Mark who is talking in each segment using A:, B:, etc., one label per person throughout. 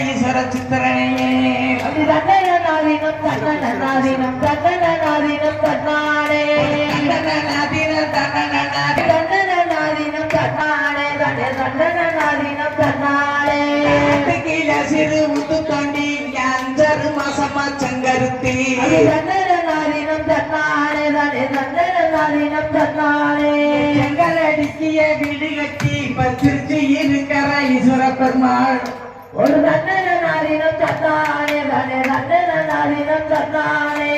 A: ஈஸ்வர சித்திரனையே
B: தன்னநாதீனம் தன்னநாதீனம் தன்னநாதீனம் தன்னானே
A: தன்னநாதீனம்
B: தன்னநாதீனம் தன்னானே தன்னே தன்னநாதீனம் தன்னானே
A: கீழே சிறு முத்து தோண்டி 5 மாசமா செங்கருத்தி
B: தன்னநாதீனம் தன்னானே தன்னே தன்னநாதீனம் தன்னானே
A: செங்கல் அடிக்கிய வீடு கட்டி பத்திரிச்சு இருக்கிற ஈஸ்வர பெருமாள்
B: ஒரு தன்னநாதீனம் தன்னானே தன்னே தன்னநாதீனம் தன்னானே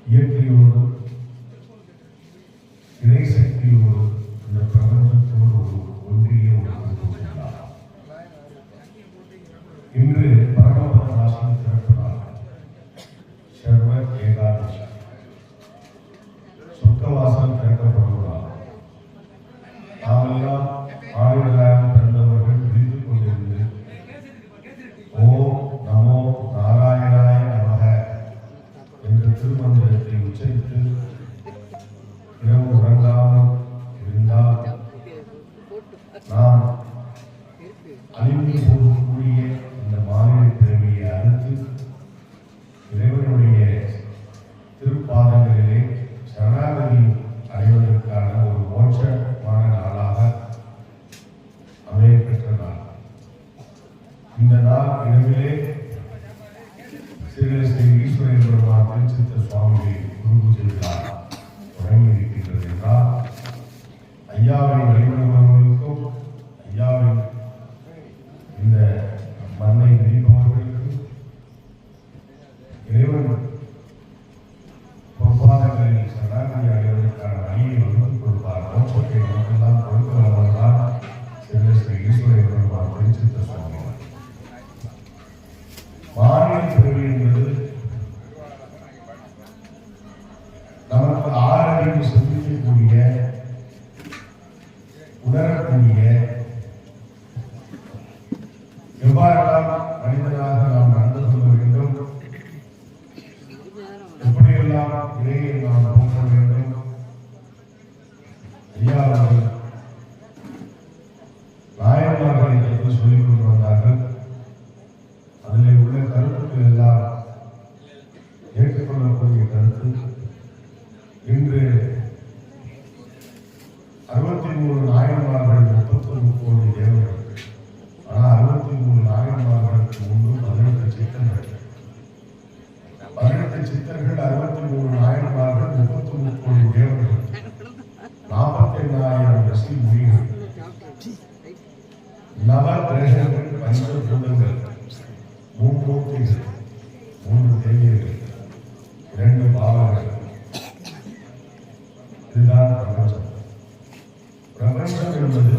C: இயற்கையோடு இறைசக்தியோடு இந்த பிரபஞ்சத்தோடு ஒன்றிய ஒரு இன்று பரமபத ராசியின் சிறப்பு நாள் சர்வ ஏகாதசி சொர்க்கவாசல் திறக்கப்படுவதால் நாமெல்லாம் ஆயுளாக பிறந்தவர்கள் விழித்துக் கொண்டிருந்து ஓம் நமோ நாராயணாய நமக என்ற திருமந்திரத்தை உச்சரித்து இரவு உறங்காமல் இருந்தால் நாம் அழிந்து போகக்கூடிய இந்த மாநில பிறவியை அறுத்து இறைவனுடைய திருப்பாதங்களிலே சரணாகதி அடைவதற்கான ஒரு மோட்சமான நாளாக அமையப்பெற்ற நாள். இந்த நாள் இரவிலே ஸ்ரீ ஈஸ்வரன் பெருமான் திருச்சித்த சுவாமியை குரு பூஜை விழா தொடங்கி இருக்கின்றது என்றால் ஐயாவை வழிபடுபவர்களுக்கும் ஐயாவின் இந்த மண்ணை நினைப்பவர்களுக்கும் இறைவன் பொறுப்பாளர்களின் சரணாகதி அடைவதற்கான வழியை வகுத்து கொடுப்பார். மோட்சத்தை நமக்கெல்லாம் கொடுக்க வல்லவர்தான் ஸ்ரீ ஈஸ்வரன் பெருமான் திருச்சித்த சுவாமி. மாநில பிறவி என்பது நமக்கு ஆறறிவு சிந்திக்கக்கூடிய உணரக்கூடிய எவ்வாறெல்லாம் மனிதனாக நாம் நடந்து கொள்ள வேண்டும், எப்படியெல்லாம் இறையை நாம் போற்ற வேண்டும். ஐயா அவர்கள் நாயன்மார்களை பற்றி சொல்லிக் கொண்டு வந்தார்கள். அதில் உள்ள கருத்துக்கள் எல்லாம் ஏற்றுக்கொள்ளக்கூடிய கருத்து. இன்று 63 நாயன்மார்கள் 33 கோடி தேவர்கள். ஆனால் 63 நாயன்மார்களுக்கு முன்பு 18 சித்தர்கள். 18 சித்தர்கள், 63 நாயன்மார்கள், 33 கோடி தேவர்கள், 48,000 ரிஷி முனிகள், நவ கிரகங்கள், பஞ்சபூதங்கள், 3 மூர்த்திகள், 3 தேவியர்கள், 2 பாவங்கள். இதுதான் பிரபஞ்சம். பிரபஞ்சம் என்பது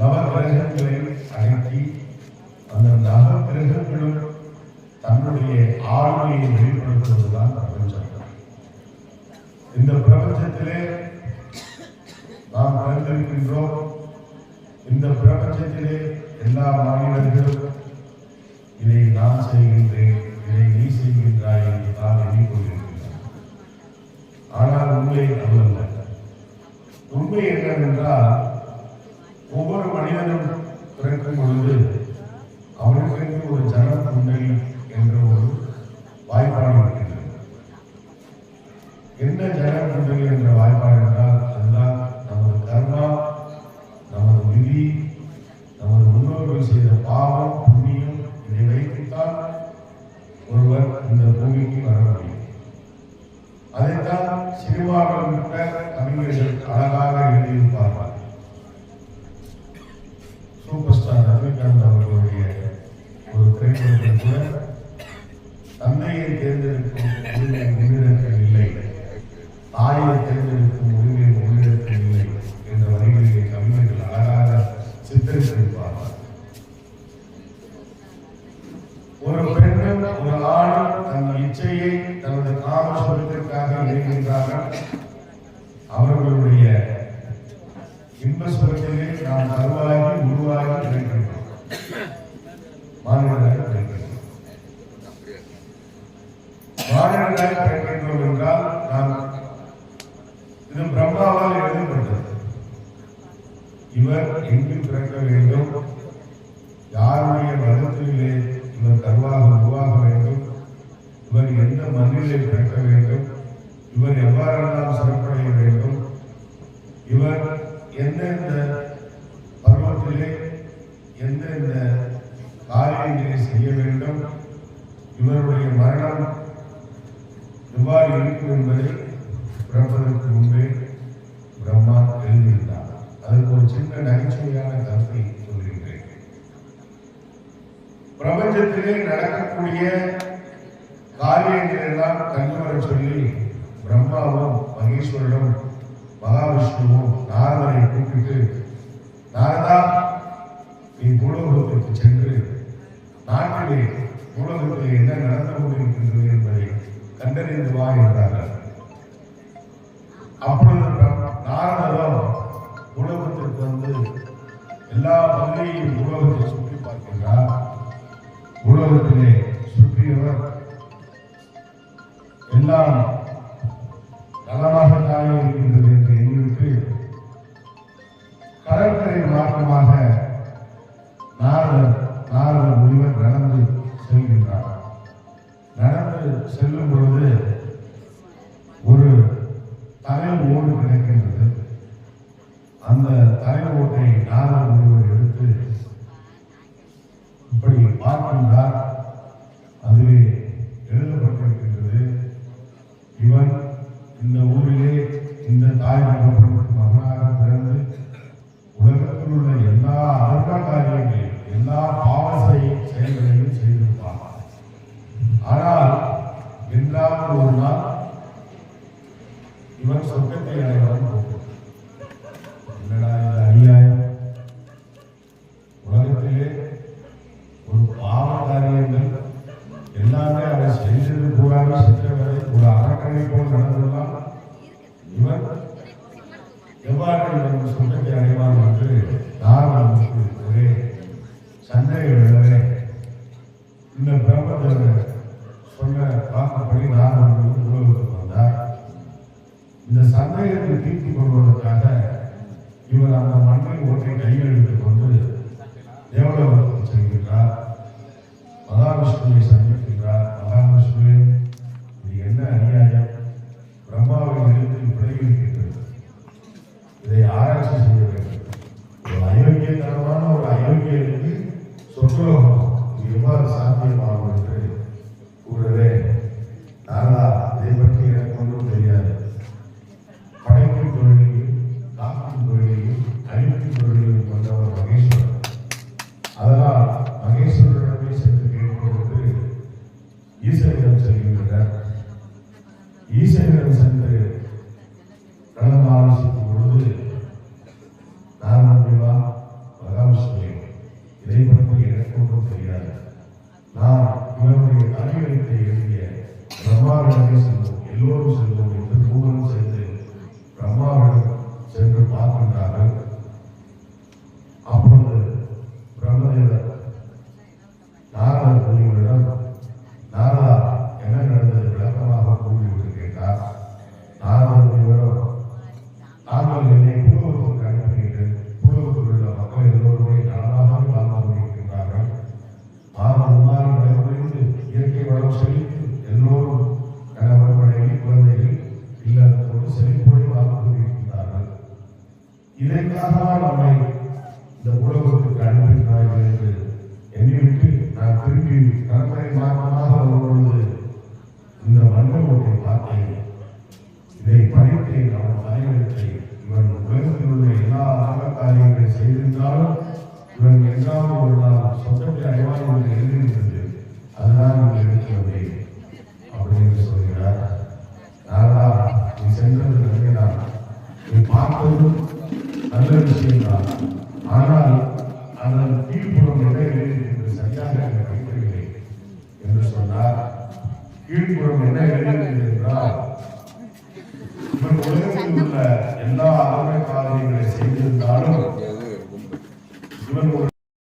C: நவகிரகங்களை அடக்கி அந்த நவகிரகங்களும் தன்னுடைய ஆளுமையை வெளிப்படுத்துவதுதான் பிரபஞ்சம். இந்த பிரபஞ்சத்திலே நாம் பிறந்திருக்கின்றோம். இந்த பிரபஞ்சத்திலே எல்லா மாநிலங்களும் இதை நான் செய்கின்றேன், இதை நீ செய்கின்றாய் என்று தான் எண்ணிக்கொண்டிருக்கின்றன. ஆனால் உண்மை அல்ல. உண்மை என்னவென்றால் ஒவ்வொரு மனிதனும் பிறக்கும் பொழுது அவனுக்கு ஒரு ஜன குண்டலி என்ற ஒரு வாய்ப்பாடு இருக்கின்றது. என்ன ஜன குண்டலி என்ற வாய்ப்பாடு என்றால் அதுதான் நமது கர்மா, நமது விதி, நமது சித்தரித்திருப்பார். ஒரு பெண்ணும் ஒரு ஆணும் தன் இச்சையை தனது காம சுகத்திற்காக இணைகின்றார்கள். அவர்களுடைய இன்ப சுகத்திலே நாம் கருவாகி உருவாகி இருக்கின்றோம். மாநிலங்கள் இருக்கின்றோம். மாநிலங்கள் இருக்கின்றோம் என்றால் நாம் இது பிரம்மாவால் எழுதப்பட்டது. இவர் எங்கு பிறக்க வேண்டும், யாருடைய மதத்திலே இவர் கருவாக உருவாக வேண்டும், இவர் எந்த மண்ணிலே பிறக்க வேண்டும், இவர் எவ்வாறெல்லாம் சிறப்படைய வேண்டும், இவர் எந்தெந்த பருவத்திலே எந்தெந்த காரியங்களை செய்ய வேண்டும், இவருடைய மரணம் எவ்வாறு இருக்கும் என்பதை பிறப்பதற்கு முன்பே பிரம்மா எழுதியிருந்தார். அதற்கு ஒரு சின்ன நகைச்சுவையான கருத்தை சொல்கின்றேன். பிரபஞ்சத்திலே நடக்கக்கூடிய காரியங்கள் எல்லாம் கண்ணுவர சொல்லி பிரம்மாவும் மகேஸ்வரனும் மகாவிஷ்ணுவும் நாரதரை கூப்பிட்டு, நாரதா, நீ பூலோகத்திற்கு சென்று நாட்டிலே பூலோகத்திலே என்ன நடந்து கொண்டிருக்கின்றது என்பதை கண்டறிந்து வா என்றார்கள். அப்பொழுது நாரதரும் பூலோகத்திற்கு வந்து எல்லா பகுதியையும் பூலோகத்தை சுற்றி பார்க்கின்றார். பூலோகத்திலே சுற்றியவர் எல்லாம் நலமாகத்தானே இருக்கின்றது என்று எண்ணிவிட்டு கடற்கரை மார்க்கமாக நாரதர் முனிவர் நடந்து செல்கின்றார். நடந்து செல்லும் பொழுது ஒரு தலையில் ஓடு கிடைக்கின்றது. அந்த தலையில் ஓட்டை நாரதர் முனிவர் எடுத்து இப்படி பார்க்கின்றார். அதிலே எழுதப்பட்டிருக்கின்றது, இவன் இந்த ஊரிலே இந்த தாய் தகப்பனுக்கு மகனாக பிறந்து உலகத்தில் உள்ள எல்லா அர்த்த காரியங்களையும் எல்லா பாவ செயல்களையும் செய்திருப்பான். ஆனால் என்றாவது ஒரு நாள் இவன் சொர்க்கத்தை அடைவான். என்னடா இந்த அநியாயம்! உலகத்திலே ஒரு பாவ காரியங்கள் எல்லாமே அவன் செய்தது கூடாது சித்திரவதை ஒரு அரக்கனை போல் நடந்துள்ளான். இவன் எவ்வாறு இவன் சொர்க்கத்தை அடைவான் என்று நாரதனுக்கு ஒரே சந்தேகம் எழுதவே இந்த பிரம்மதேவர் சொன்ன வாக்குப்படி நாரதன் உலகத்துக்கு வந்தார். இந்த சந்தேகத்தை தீர்த்து கொள்வதற்காக இவர் அந்த மண்ணை ஒன்றை கையில் எடுத்துக் கொண்டு தேவலோகத்துக்கு செல்கின்றார். மகாவிஷ்ணுவை சந்திக்கின்றார். மகாவிஷ்ணுவே, இது என்ன அநியாயம்! பிரம்மாவை நிறுத்தி விளைவிக்கின்றது. இதை ஆராய்ச்சி செய்ய வேண்டும். ஒரு அயோக்கியத்தனமான ஒரு அயோக்கியருக்கு சொற்கலோகம் இது எவ்வாறு சாத்தியமாகும் என்று கூறவே, நாரதா, இதை பற்றி எனக்கு ஒன்றும் தெரியாது. படைக்கும் தொழிலையும் காக்கும் தொழிலையும் அழிக்கும் தொழிலையும் கொண்டவர் மகேஸ்வரன். அதனால் மகேஸ்வரனிடமே சென்று கேட்பதற்கு ஈசனிடம் செல்கின்றனர். ஈசனிடம் சென்று கலந்து ஆலோசிக்கும் பொழுது, நாரதா, மகாவிஷ்ணுவே, இதை பற்றி எனக்கு ஒன்றும் தெரியாது. நான் இவருடைய கீழ்ப்புறம் என்ன எழுதுகிறது என்றால், இவர் உலகத்தில் உள்ள எல்லா அறமை காரியங்களை செய்திருந்தாலும்